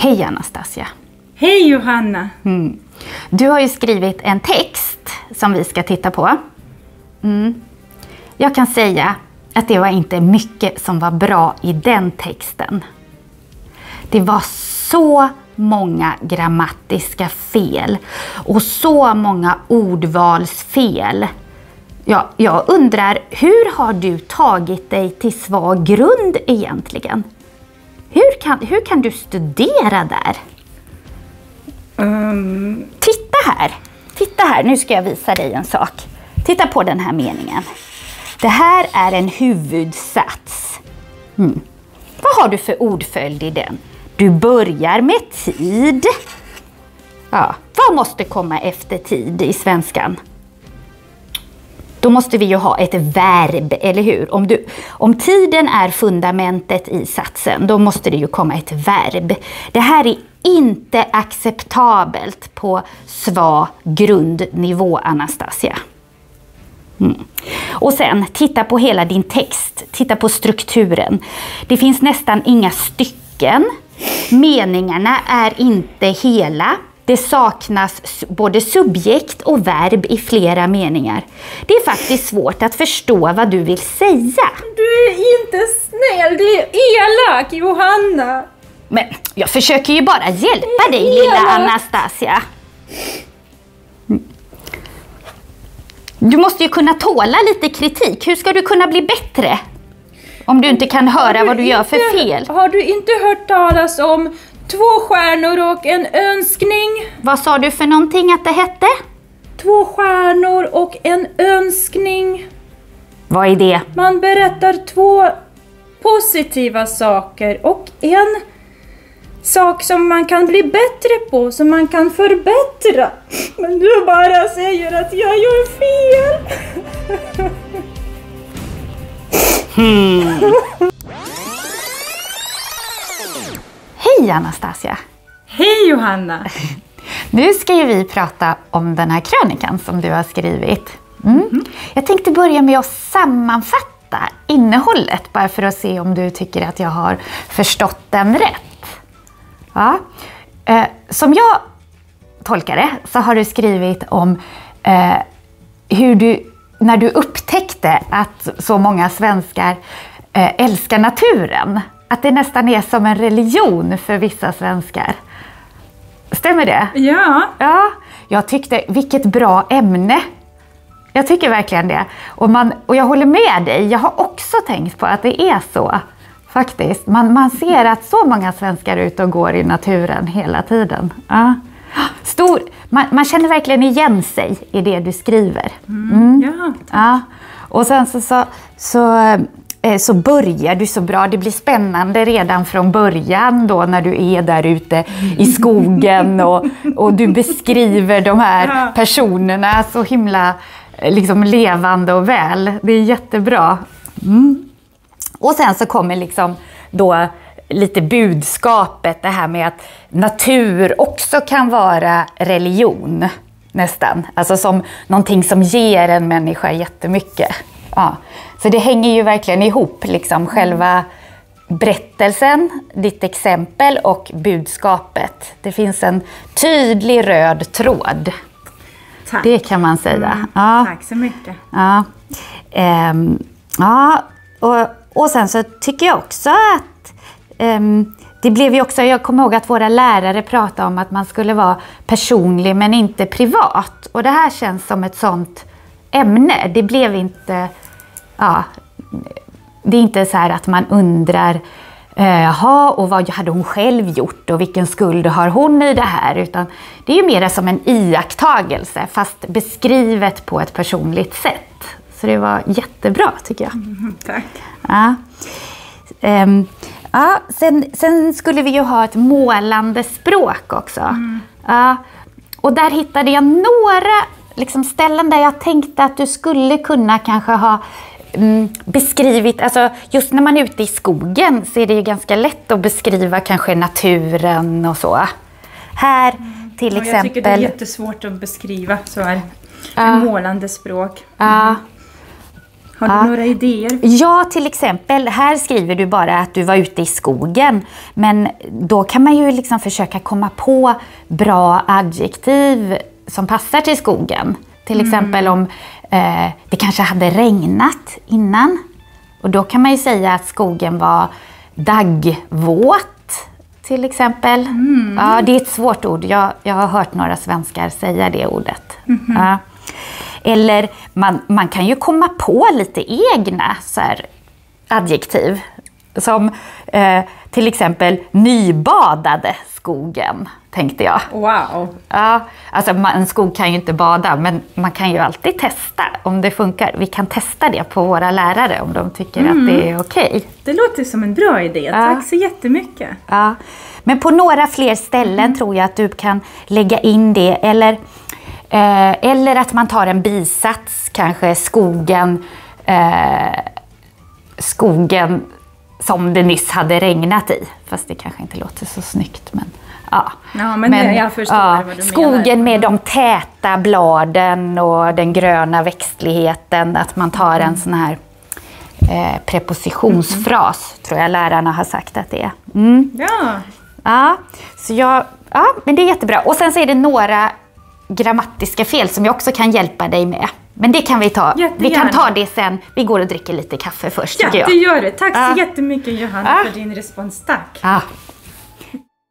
Hej Anastasia. Hej Johanna. Du har ju skrivit en text som vi ska titta på. Jag kan säga att det var inte mycket som var bra i den texten. Det var så många grammatiska fel och så många ordvalsfel. Ja, jag undrar, hur har du tagit dig till svag grund egentligen? Hur kan du studera där? Titta här, nu ska jag visa dig en sak. Titta på den här meningen. Det här är en huvudsats. Vad har du för ordföljd i den? Du börjar med tid. Ja, vad måste komma efter tid i svenskan? Då måste vi ju ha ett verb, eller hur? Om tiden är fundamentet i satsen, då måste det ju komma ett verb. Det här är inte acceptabelt på svag grundnivå, Anastasia. Och sen, titta på hela din text. Titta på strukturen. Det finns nästan inga stycken. Meningarna är inte hela. Det saknas både subjekt och verb i flera meningar. Det är faktiskt svårt att förstå vad du vill säga. Du är inte snäll, du är elak, Johanna. Men jag försöker ju bara hjälpa dig, lilla Anastasia. Du måste ju kunna tåla lite kritik. Hur ska du kunna bli bättre om du inte kan höra vad du gör för fel? Har du inte hört talas om 2 stjärnor och en önskning? Vad sa du för någonting att det hette? 2 stjärnor och en önskning. Vad är det? Man berättar 2 positiva saker och en sak som man kan bli bättre på, som man kan förbättra. Men du bara säger att jag gör fel. Hej Anastasia. Hej Johanna. Nu ska ju vi prata om den här krönikan som du har skrivit. Jag tänkte börja med att sammanfatta innehållet, bara för att se om du tycker att jag har förstått den rätt. Ja. Som jag tolkar det så har du skrivit om hur du, när du upptäckte att så många svenskar älskar naturen, att det nästan är som en religion för vissa svenskar. Stämmer det? Ja. Ja, jag tyckte, vilket bra ämne. Jag tycker verkligen det. Och jag håller med dig, jag har också tänkt på att det är så. Faktiskt. Man ser att så många svenskar är ute och går i naturen hela tiden. Ja. Man känner verkligen igen sig i det du skriver. Ja. Och sen så börjar du så bra. Det blir spännande redan från början då, när du är där ute i skogen och du beskriver de här personerna så himla liksom levande och väl. Det är jättebra. Och sen så kommer liksom då lite budskapet, det här med att natur också kan vara religion nästan. Alltså som någonting som ger en människa jättemycket. Ja. Så det hänger ju verkligen ihop, liksom själva berättelsen, ditt exempel och budskapet. Det finns en tydlig röd tråd. Tack. Det kan man säga. Ja. Tack så mycket. Ja. Och sen så tycker jag också att det blev ju också, jag kommer ihåg att våra lärare pratade om att man skulle vara personlig men inte privat. Och det här känns som ett sånt ämne. Det blev inte, det är inte så här att man undrar, och vad hade hon själv gjort och vilken skuld har hon i det här, utan det är ju mer som en iakttagelse fast beskrivet på ett personligt sätt. Så det var jättebra tycker jag. Tack. Ja. Sen skulle vi ju ha ett målande språk också. Och där hittade jag några liksom ställen där jag tänkte att du skulle kunna kanske ha beskrivit, alltså just när man är ute i skogen så är det ju ganska lätt att beskriva kanske naturen och så. Här till exempel. Jag tycker det är jättesvårt att beskriva så här. Målande språk. Har du några idéer? Ja, till exempel, här skriver du bara att du var ute i skogen. Men då kan man ju liksom försöka komma på bra adjektiv som passar till skogen. Till exempel om det kanske hade regnat innan. Och då kan man ju säga att skogen var daggvåt. Till exempel. Ja, det är ett svårt ord. Jag har hört några svenskar säga det ordet. Ja. Eller man kan ju komma på lite egna så här, adjektiv. Som till exempel nybadade skogen, tänkte jag. Wow! Ja, alltså en skog kan ju inte bada, men man kan ju alltid testa om det funkar. Vi kan testa det på våra lärare om de tycker att det är okej. Det låter som en bra idé. Tack så jättemycket. Ja. Men på några fler ställen tror jag att du kan lägga in det. Eller att man tar en bisats, kanske skogen som det nyss hade regnat i. Fast det kanske inte låter så snyggt. Men, ja, men jag förstår vad du menar. Skogen med de täta bladen och den gröna växtligheten. Att man tar en sån här prepositionsfras, tror jag lärarna har sagt att det är. Ja, men det är jättebra. Och sen så är det några grammatiska fel som jag också kan hjälpa dig med. Men det kan vi ta. Jättegärna. Vi kan ta det sen. Vi går och dricker lite kaffe först, tycker jag. Ja, det gör det. Tack så jättemycket, Johanna, för din respons. Tack. Ja.